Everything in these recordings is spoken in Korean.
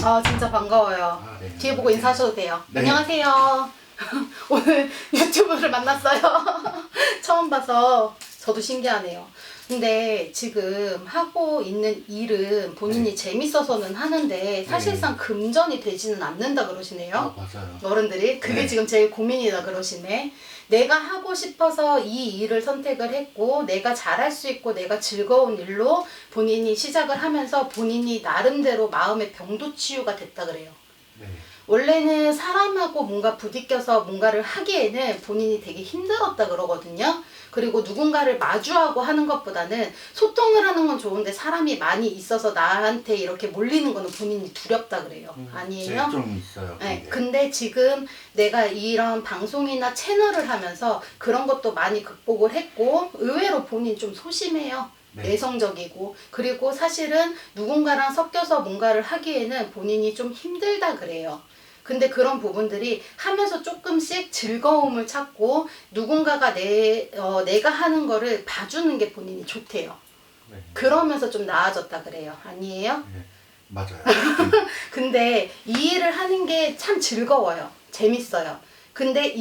아, 진짜 반가워요. 아, 네. 뒤에 보고 인사하셔도 돼요. 네. 안녕하세요. 오늘 유튜브를 만났어요. 처음 봐서 저도 신기하네요. 근데 지금 하고 있는 일은 본인이 네. 재밌어서는 하는데 사실상 금전이 되지는 않는다 그러시네요. 아, 맞아요. 어른들이 그게 네. 지금 제일 고민이다 그러시네. 내가 하고 싶어서 이 일을 선택을 했고 내가 잘할 수 있고 내가 즐거운 일로 본인이 시작을 하면서 본인이 나름대로 마음의 병도 치유가 됐다 그래요. 네. 원래는 사람하고 뭔가 부딪혀서 뭔가를 하기에는 본인이 되게 힘들었다 그러거든요. 그리고 누군가를 마주하고 하는 것보다는 소통을 하는 건 좋은데 사람이 많이 있어서 나한테 이렇게 몰리는 거는 본인이 두렵다 그래요. 아니에요? 네, 좀 있어요. 네, 그게. 근데 지금 내가 이런 방송이나 채널을 하면서 그런 것도 많이 극복을 했고 의외로 본인 좀 소심해요. 네. 내성적이고 그리고 사실은 누군가랑 섞여서 뭔가를 하기에는 본인이 좀 힘들다 그래요. 근데 그런 부분들이 하면서 조금씩 즐거움을 찾고 누군가가 내가 하는 거를 봐주는 게 본인이 좋대요. 네. 그러면서 좀 나아졌다 그래요. 아니에요? 네. 맞아요. 근데 이 일을 하는 게 참 즐거워요. 재밌어요. 근데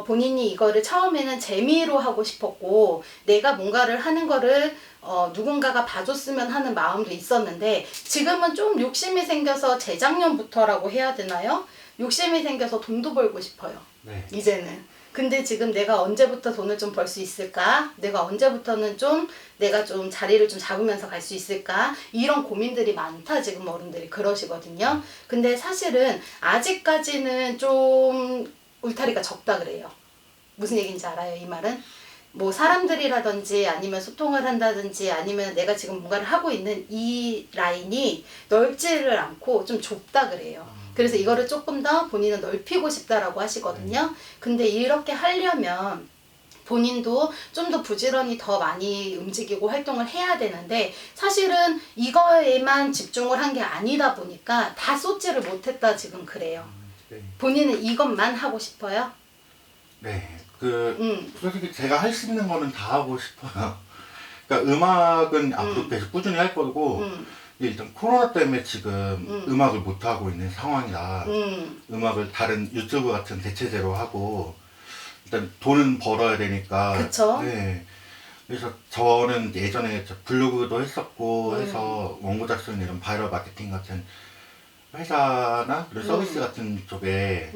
본인이 이거를 처음에는 재미로 하고 싶었고 내가 뭔가를 하는 거를 누군가가 봐줬으면 하는 마음도 있었는데 지금은 좀 욕심이 생겨서 재작년부터라고 해야 되나요? 욕심이 생겨서 돈도 벌고 싶어요. 네. 이제는. 근데 지금 내가 언제부터 돈을 좀 벌 수 있을까? 내가 언제부터는 좀 내가 좀 자리를 좀 잡으면서 갈 수 있을까? 이런 고민들이 많다 지금 어른들이 그러시거든요. 근데 사실은 아직까지는 좀 울타리가 적다 그래요. 무슨 얘기인지 알아요? 이 말은? 뭐 사람들이라든지 아니면 소통을 한다든지 아니면 내가 지금 뭔가를 하고 있는 이 라인이 넓지를 않고 좀 좁다 그래요. 그래서 이거를 조금 더 본인은 넓히고 싶다라고 하시거든요. 근데 이렇게 하려면 본인도 좀 더 부지런히 더 많이 움직이고 활동을 해야 되는데 사실은 이거에만 집중을 한 게 아니다 보니까 다 쏟지를 못했다 지금 그래요. 네. 본인은 이것만 하고 싶어요? 네. 응. 솔직히 제가 할 수 있는 거는 다 하고 싶어요. 그러니까 음악은 앞으로 계속 꾸준히 할 거고, 일단 코로나 때문에 지금 음악을 못 하고 있는 상황이라 음악을 다른 유튜브 같은 대체제로 하고 일단 돈은 벌어야 되니까. 그쵸? 네. 그래서 저는 예전에 블로그도 했었고 해서 원고 작성 이런 바이럴 마케팅 같은 회사나 그리고 서비스 같은 쪽에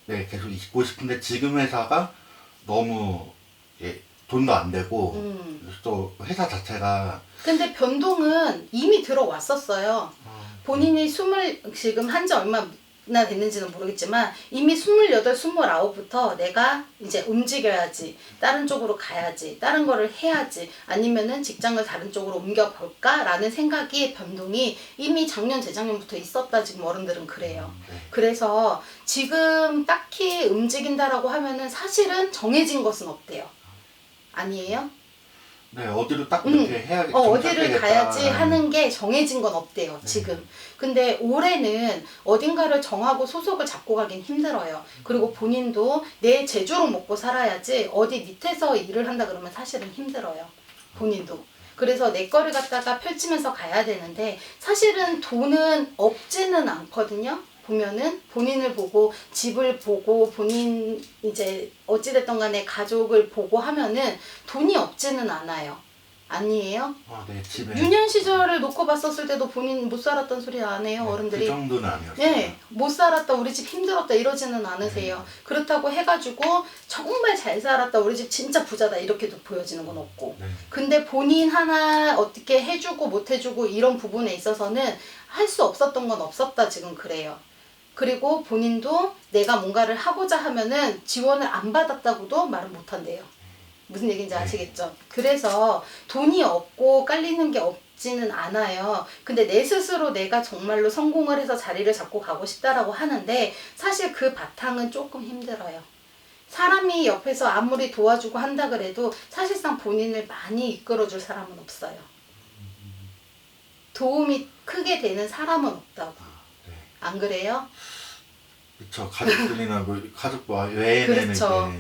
네, 계속 있고 싶은데 지금 회사가 너무 돈도 안 되고 또 회사 자체가 근데 변동은 이미 들어왔었어요. 본인이 지금 한 지 얼마나 됐는지는 모르겠지만 이미 28, 29부터 내가 이제 움직여야지, 다른 쪽으로 가야지, 다른 거를 해야지, 아니면은 직장을 다른 쪽으로 옮겨볼까? 라는 생각이 변동이 이미 작년, 재작년부터 있었다 지금 어른들은 그래요. 네. 그래서 지금 딱히 움직인다라고 하면은 사실은 정해진 것은 없대요. 아니에요? 네, 어디로 딱 이렇게 해야겠다. 어디를 가야지 하는 게 정해진 건 없대요, 지금. 근데 올해는 어딘가를 정하고 소속을 잡고 가긴 힘들어요. 그리고 본인도 내 재주로 먹고 살아야지 어디 밑에서 일을 한다 그러면 사실은 힘들어요. 본인도. 그래서 내 거를 갖다가 펼치면서 가야 되는데 사실은 돈은 없지는 않거든요. 보면은 본인을 보고 집을 보고 본인 이제 어찌됐든 간에 가족을 보고 하면은 돈이 없지는 않아요. 아니에요? 아, 네, 집에. 유년 시절을 놓고 봤었을 때도 본인 못 살았던 소리 안 해요, 어른들이. 그 정도는 아니었어요. 네, 못 살았다, 우리 집 힘들었다 이러지는 않으세요. 그렇다고 해가지고 정말 잘 살았다, 우리 집 진짜 부자다 이렇게도 보여지는 건 없고. 네. 근데 본인 하나 어떻게 해주고 못 해주고 이런 부분에 있어서는 할 수 없었던 건 없었다 지금 그래요. 그리고 본인도 내가 뭔가를 하고자 하면은 지원을 안 받았다고도 말을 못 한대요. 무슨 얘기인지 아시겠죠? 그래서 돈이 없고 깔리는 게 없지는 않아요. 근데 내 스스로 내가 정말로 성공을 해서 자리를 잡고 가고 싶다라고 하는데 사실 그 바탕은 조금 힘들어요. 사람이 옆에서 아무리 도와주고 한다 그래도 사실상 본인을 많이 이끌어줄 사람은 없어요. 도움이 크게 되는 사람은 없다고. 네. 안 그래요? 그쵸. 가족들이나 뭐 가족 외에는 그렇죠.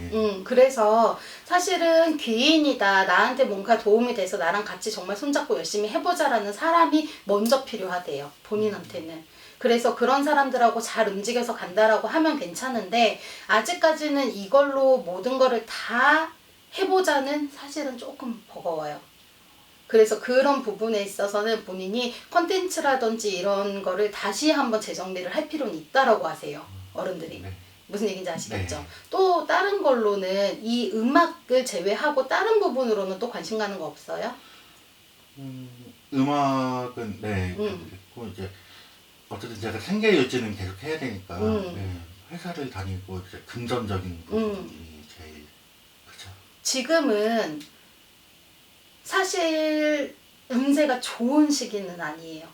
그래서 사실은 귀인이다. 나한테 뭔가 도움이 돼서 나랑 같이 정말 손잡고 열심히 해보자라는 사람이 먼저 필요하대요. 본인한테는. 그래서 그런 사람들하고 잘 움직여서 간다라고 하면 괜찮은데 아직까지는 이걸로 모든 거를 다 해보자는 사실은 조금 버거워요. 그래서 그런 부분에 있어서는 본인이 컨텐츠라든지 이런 거를 다시 한번 재정비를 할 필요는 있다라고 하세요. 어른들이. 네. 무슨 얘기인지 아시겠죠? 네. 또 다른 걸로는 이 음악을 제외하고 다른 부분으로는 또 관심 가는 거 없어요? 음악은 네 음. 있고 이제 어쨌든 제가 생계 유지는 계속 해야 되니까 음. 네, 회사를 다니고 이제 금전적인 부분이 제일 그죠. 지금은 사실 운세가 좋은 시기는 아니에요.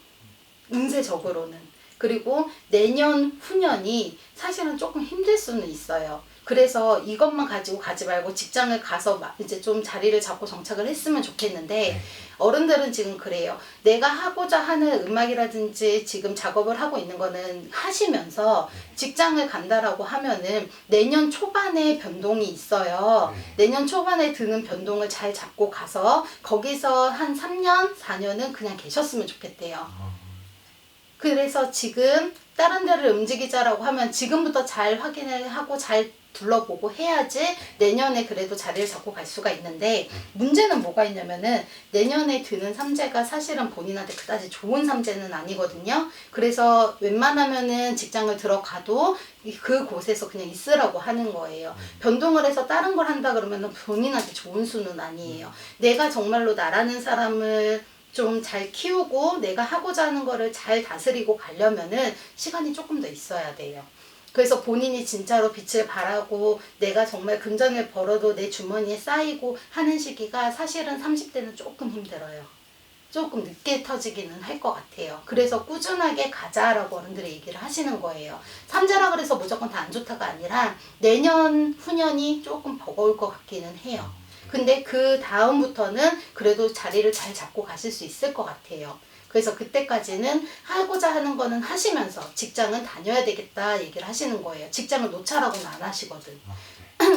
운세적으로는. 그리고 내년 후년이 사실은 조금 힘들 수는 있어요. 그래서 이것만 가지고 가지 말고 직장을 가서 이제 좀 자리를 잡고 정착을 했으면 좋겠는데 네. 어른들은 지금 그래요. 내가 하고자 하는 음악이라든지 지금 작업을 하고 있는 거는 하시면서 직장을 간다라고 하면은 내년 초반에 변동이 있어요. 내년 초반에 드는 변동을 잘 잡고 가서 거기서 한 3년, 4년은 그냥 계셨으면 좋겠대요. 그래서 지금 다른 데를 움직이자라고 하면 지금부터 잘 확인을 하고 잘 둘러보고 해야지 내년에 그래도 자리를 잡고 갈 수가 있는데 문제는 뭐가 있냐면은 내년에 드는 삼재가 사실은 본인한테 그다지 좋은 삼재는 아니거든요. 그래서 웬만하면은 직장을 들어가도 그곳에서 그냥 있으라고 하는 거예요. 변동을 해서 다른 걸 한다 그러면은 본인한테 좋은 수는 아니에요. 내가 정말로 나라는 사람을 좀 잘 키우고 내가 하고자 하는 거를 잘 다스리고 가려면은 시간이 조금 더 있어야 돼요. 그래서 본인이 진짜로 빛을 발하고 내가 정말 금전을 벌어도 내 주머니에 쌓이고 하는 시기가 사실은 30대는 조금 힘들어요. 조금 늦게 터지기는 할 것 같아요. 그래서 꾸준하게 가자라고 어른들이 얘기를 하시는 거예요. 삼재라 그래서 무조건 다 안 좋다가 아니라 내년 후년이 조금 버거울 것 같기는 해요. 근데 그 다음부터는 그래도 자리를 잘 잡고 가실 수 있을 것 같아요. 그래서 그때까지는 하고자 하는 거는 하시면서 직장은 다녀야 되겠다 얘기를 하시는 거예요. 직장을 놓자라고는 안 하시거든.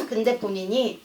근데 본인이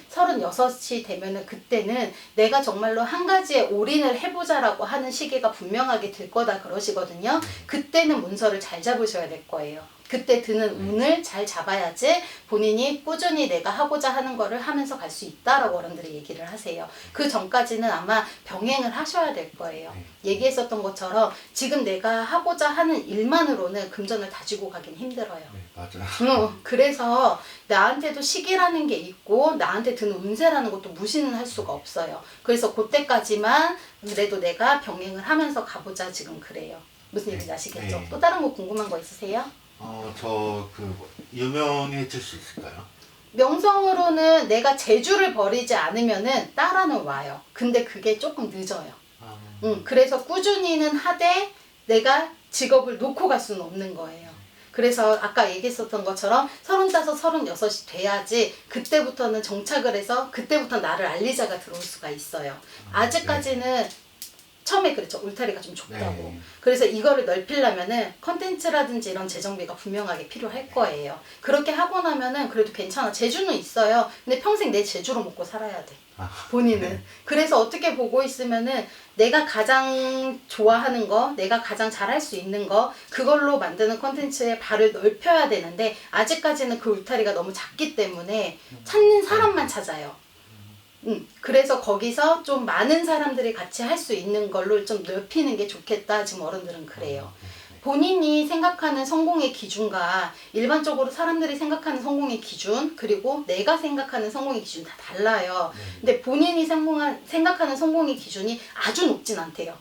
36이 되면은 그때는 내가 정말로 한 가지에 올인을 해보자라고 하는 시기가 분명하게 될 거다 그러시거든요. 그때는 문서를 잘 잡으셔야 될 거예요. 그때 드는 운을 잘 잡아야지 본인이 꾸준히 내가 하고자 하는 거를 하면서 갈 수 있다라고 어른들이 얘기를 하세요. 그 전까지는 아마 병행을 하셔야 될 거예요. 얘기했었던 것처럼 지금 내가 하고자 하는 일만으로는 금전을 다지고 가긴 힘들어요. 네, 맞아요. 그래서 나한테도 시기라는 게 있고 나한테 드는 운세라는 것도 무시는 할 수가 없어요. 그래서 그때까지만 그래도 내가 병행을 하면서 가보자 지금 그래요. 무슨 얘기인지 아시겠죠? 네. 또 다른 거 궁금한 거 있으세요? 유명해질 수 있을까요? 명성으로는 내가 재주를 버리지 않으면은 따라는 와요. 근데 그게 조금 늦어요. 그래서 꾸준히는 하되 내가 직업을 놓고 갈 수는 없는 거예요. 그래서 아까 얘기했었던 것처럼 35, 36이 돼야지 그때부터는 정착을 해서 그때부터 나를 알리자가 들어올 수가 있어요. 아직까지는 처음에 그랬죠. 울타리가 좀 좁다고. 네. 그래서 이거를 넓히려면은 컨텐츠라든지 이런 재정비가 분명하게 필요할 거예요. 그렇게 하고 나면은 그래도 괜찮아. 재주는 있어요. 근데 평생 내 재주로 먹고 살아야 돼. 본인은. 네. 그래서 어떻게 보고 있으면은 내가 가장 좋아하는 거, 내가 가장 잘할 수 있는 거, 그걸로 만드는 컨텐츠에 발을 넓혀야 되는데 아직까지는 그 울타리가 너무 작기 때문에 찾는 사람만 찾아요. 그래서 거기서 좀 많은 사람들이 같이 할 수 있는 걸로 좀 넓히는 게 좋겠다. 지금 어른들은 그래요. 본인이 생각하는 성공의 기준과 일반적으로 사람들이 생각하는 성공의 기준 그리고 내가 생각하는 성공의 기준 다 달라요. 근데 본인이 생각하는 성공의 기준이 아주 높진 않대요.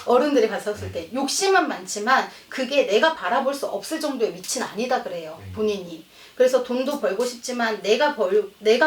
어른들이 봤었을 때 욕심은 많지만 그게 내가 바라볼 수 없을 정도의 위치는 아니다 그래요. 본인이. 그래서 돈도 벌고 싶지만 내가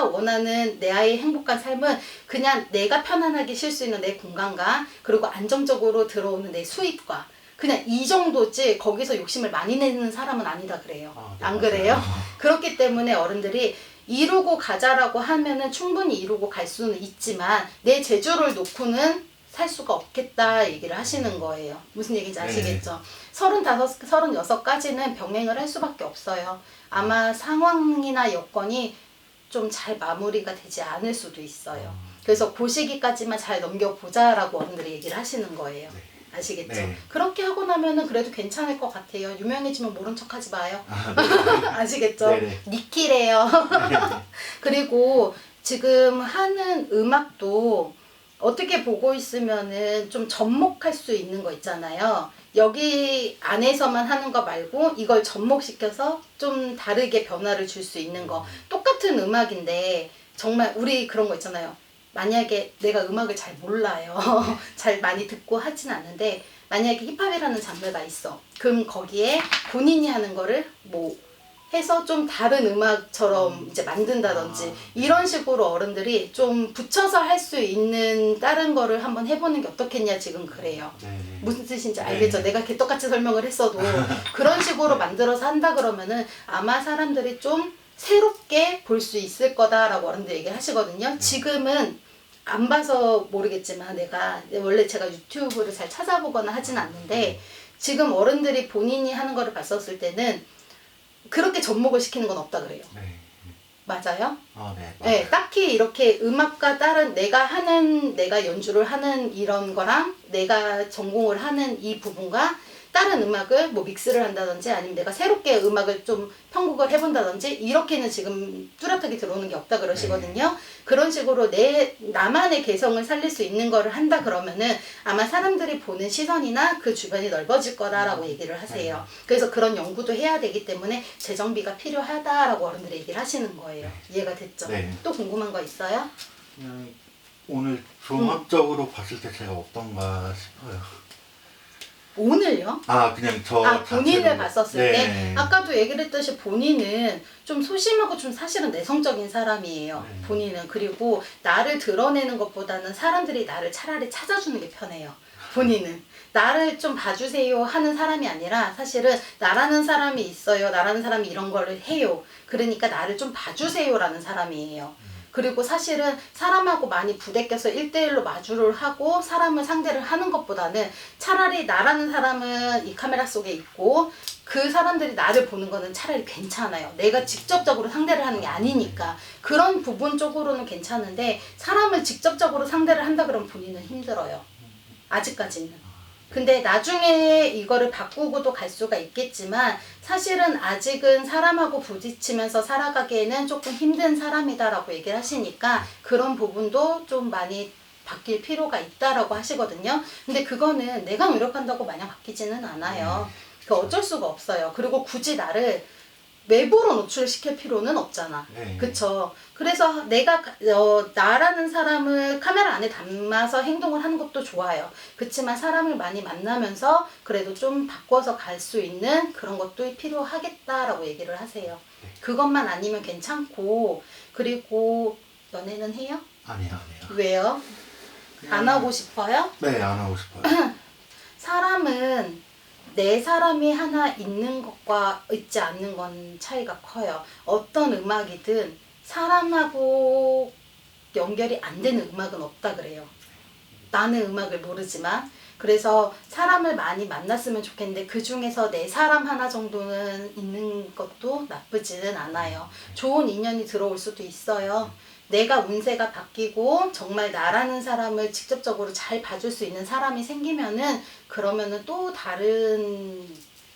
원하는 내 아이의 행복한 삶은 그냥 내가 편안하게 쉴 수 있는 내 공간과 그리고 안정적으로 들어오는 내 수입과 그냥 이 정도지 거기서 욕심을 많이 내는 사람은 아니다 그래요. 네, 안 맞아요. 그래요? 그렇기 때문에 어른들이 이루고 가자라고 하면은 충분히 이루고 갈 수는 있지만 내 재주를 놓고는 살 수가 없겠다 얘기를 하시는 거예요. 무슨 얘기인지 아시겠죠? 35, 36까지는 병행을 할 수밖에 없어요. 아마 상황이나 여건이 좀 잘 마무리가 되지 않을 수도 있어요. 그래서 그 시기까지만 잘 넘겨보자라고 어른들이 얘기를 하시는 거예요. 아시겠죠? 네. 그렇게 하고 나면은 그래도 괜찮을 것 같아요. 유명해지면 모른 척 하지 마요. 아, 아시겠죠? 네네. 니키래요. 그리고 지금 하는 음악도 어떻게 보고 있으면은 좀 접목할 수 있는 거 있잖아요. 여기 안에서만 하는 거 말고 이걸 접목시켜서 좀 다르게 변화를 줄 수 있는 거. 똑같은 음악인데 정말 우리 그런 거 있잖아요. 만약에 내가 음악을 잘 몰라요. 잘 많이 듣고 하진 않는데 만약에 힙합이라는 장르가 있어. 그럼 거기에 본인이 하는 거를 뭐 해서 좀 다른 음악처럼 이제 만든다든지 이런 식으로 어른들이 좀 붙여서 할 수 있는 다른 거를 한번 해보는 게 어떻겠냐 지금 그래요. 네. 무슨 뜻인지 네. 알겠죠? 내가 개떡같이 설명을 했어도 그런 식으로 만들어서 한다 그러면은 아마 사람들이 좀 새롭게 볼 수 있을 거다라고 어른들 얘기를 하시거든요. 지금은 안 봐서 모르겠지만 내가 원래 제가 유튜브를 잘 찾아보거나 하진 않는데 지금 어른들이 본인이 하는 거를 봤었을 때는 그렇게 접목을 시키는 건 없다 그래요. 네. 맞아요? 네. 네, 딱히 이렇게 음악과 다른 내가 연주를 하는 이런 거랑 내가 전공을 하는 이 부분과 다른 음악을 뭐 믹스를 한다든지 아니면 내가 새롭게 음악을 좀 편곡을 해본다든지 이렇게는 지금 뚜렷하게 들어오는 게 없다 그러시거든요. 그런 식으로 나만의 개성을 살릴 수 있는 거를 한다 그러면은 아마 사람들이 보는 시선이나 그 주변이 넓어질 거다라고 얘기를 하세요. 그래서 그런 연구도 해야 되기 때문에 재정비가 필요하다라고 어른들이 얘기를 하시는 거예요. 이해가 됐죠? 네. 또 궁금한 거 있어요? 그냥 오늘 종합적으로 봤을 때 제가 어떤가 싶어요. 오늘요? 그냥 저 본인을 자체로. 봤었을 때 네. 아까도 얘기를 했듯이 본인은 좀 소심하고 좀 사실은 내성적인 사람이에요. 네. 본인은. 그리고 나를 드러내는 것보다는 사람들이 나를 차라리 찾아주는 게 편해요. 본인은. 나를 좀 봐주세요 하는 사람이 아니라 사실은 나라는 사람이 있어요. 나라는 사람이 이런 거를 해요. 그러니까 나를 좀 봐주세요라는 사람이에요. 그리고 사실은 사람하고 많이 부대껴서 1대1로 마주를 하고 사람을 상대를 하는 것보다는 차라리 나라는 사람은 이 카메라 속에 있고 그 사람들이 나를 보는 거는 차라리 괜찮아요. 내가 직접적으로 상대를 하는 게 아니니까. 그런 부분 쪽으로는 괜찮은데 사람을 직접적으로 상대를 한다 그러면 본인은 힘들어요. 아직까지는. 근데 나중에 이거를 바꾸고도 갈 수가 있겠지만 사실은 아직은 사람하고 부딪히면서 살아가기에는 조금 힘든 사람이다라고 얘기를 하시니까 그런 부분도 좀 많이 바뀔 필요가 있다라고 하시거든요. 근데 그거는 내가 노력한다고 마냥 바뀌지는 않아요. 그 어쩔 수가 없어요. 그리고 굳이 나를 외부로 노출시킬 필요는 없잖아. 네. 그쵸? 그래서 내가 나라는 사람을 카메라 안에 담아서 행동을 하는 것도 좋아요. 그렇지만 사람을 많이 만나면서 그래도 좀 바꿔서 갈 수 있는 그런 것도 필요하겠다라고 얘기를 하세요. 그것만 아니면 괜찮고 그리고 연애는 해요? 아니요. 왜요? 안 하고 싶어요? 네, 안 하고 싶어요. 사람은 내 사람이 하나 있는 것과 있지 않는 건 차이가 커요. 어떤 음악이든 사람하고 연결이 안 되는 음악은 없다 그래요. 나는 음악을 모르지만 그래서 사람을 많이 만났으면 좋겠는데 그 중에서 내 사람 하나 정도는 있는 것도 나쁘지는 않아요. 좋은 인연이 들어올 수도 있어요. 내가 운세가 바뀌고 정말 나라는 사람을 직접적으로 잘 봐줄 수 있는 사람이 생기면은 그러면은 또 다른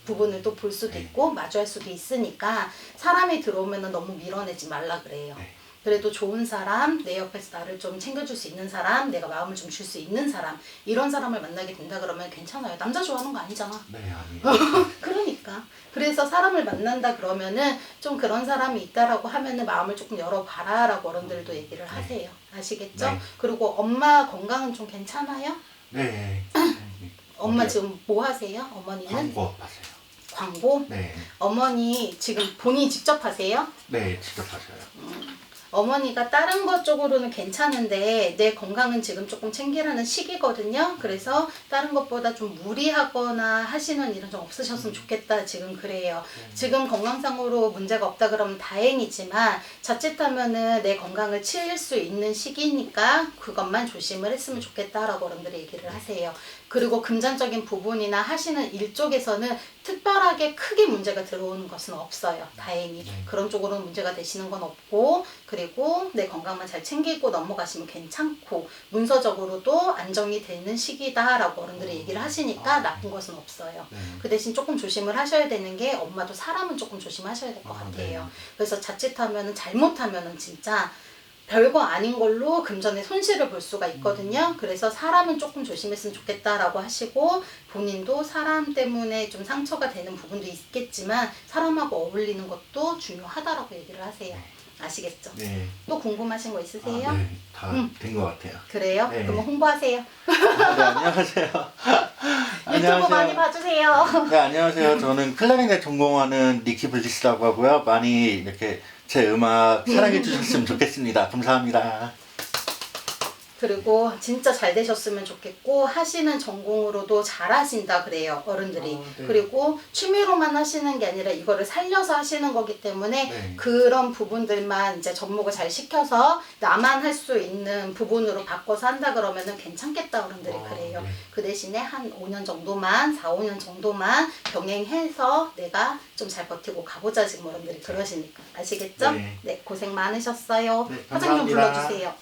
부분을 또 볼 수도 있고 마주할 수도 있으니까 사람이 들어오면은 너무 밀어내지 말라 그래요. 그래도 좋은 사람, 내 옆에서 나를 좀 챙겨줄 수 있는 사람, 내가 마음을 좀 줄 수 있는 사람 이런 사람을 만나게 된다 그러면 괜찮아요. 남자 좋아하는 거 아니잖아. 네, 아니요. 그러니까. 그래서 사람을 만난다 그러면은 좀 그런 사람이 있다라고 하면은 마음을 조금 열어봐라라고 어른들도 얘기를 하세요. 아시겠죠? 네. 그리고 엄마 건강은 좀 괜찮아요? 네. 엄마 어디요? 지금 뭐 하세요? 어머니는? 광고 하세요. 광고? 네. 어머니 지금 본인이 직접 하세요? 네, 직접 하셔요. 어머니가 다른 것 쪽으로는 괜찮은데 내 건강은 지금 조금 챙기라는 시기거든요. 그래서 다른 것보다 좀 무리하거나 하시는 일은 좀 없으셨으면 좋겠다 지금 그래요. 지금 건강상으로 문제가 없다 그러면 다행이지만 자칫하면은 내 건강을 치일 수 있는 시기니까 그것만 조심을 했으면 좋겠다라고 어른들이 얘기를 하세요. 그리고 금전적인 부분이나 하시는 일 쪽에서는 특별하게 크게 문제가 들어오는 것은 없어요. 다행히. 그런 쪽으로는 문제가 되시는 건 없고 그리고 되고 내 건강만 잘 챙기고 넘어가시면 괜찮고 문서적으로도 안정이 되는 시기다라고 어른들이 얘기를 하시니까 나쁜 것은 없어요. 그 대신 조금 조심을 하셔야 되는 게 엄마도 사람은 조금 조심하셔야 될 것 같아요. 그래서 자칫하면은 잘못하면은 진짜 별거 아닌 걸로 금전의 손실을 볼 수가 있거든요. 그래서 사람은 조금 조심했으면 좋겠다라고 하시고 본인도 사람 때문에 좀 상처가 되는 부분도 있겠지만 사람하고 어울리는 것도 중요하다라고 얘기를 하세요. 아시겠죠? 네. 또 궁금하신 거 있으세요? 네, 다 된 것 같아요. 그래요? 네. 그러면 홍보하세요. 네, 안녕하세요. 유튜브 많이 봐주세요. 네, 안녕하세요. 저는 클라리넷 전공하는 니키 블리스라고 하고요. 많이 이렇게 제 음악 사랑해 주셨으면 좋겠습니다. 감사합니다. 그리고 진짜 잘 되셨으면 좋겠고 하시는 전공으로도 잘하신다 그래요 어른들이. 네. 그리고 취미로만 하시는 게 아니라 이거를 살려서 하시는 거기 때문에 네. 그런 부분들만 이제 접목을 잘 시켜서 나만 할 수 있는 부분으로 바꿔서 한다 그러면은 괜찮겠다 어른들이 그래요. 네. 그 대신에 한 5년 정도만 4, 5년 정도만 병행해서 내가 좀 잘 버티고 가보자 지금 어른들이 그러시니까 아시겠죠? 네. 네 고생 많으셨어요. 네, 사장님 감사합니다. 불러주세요.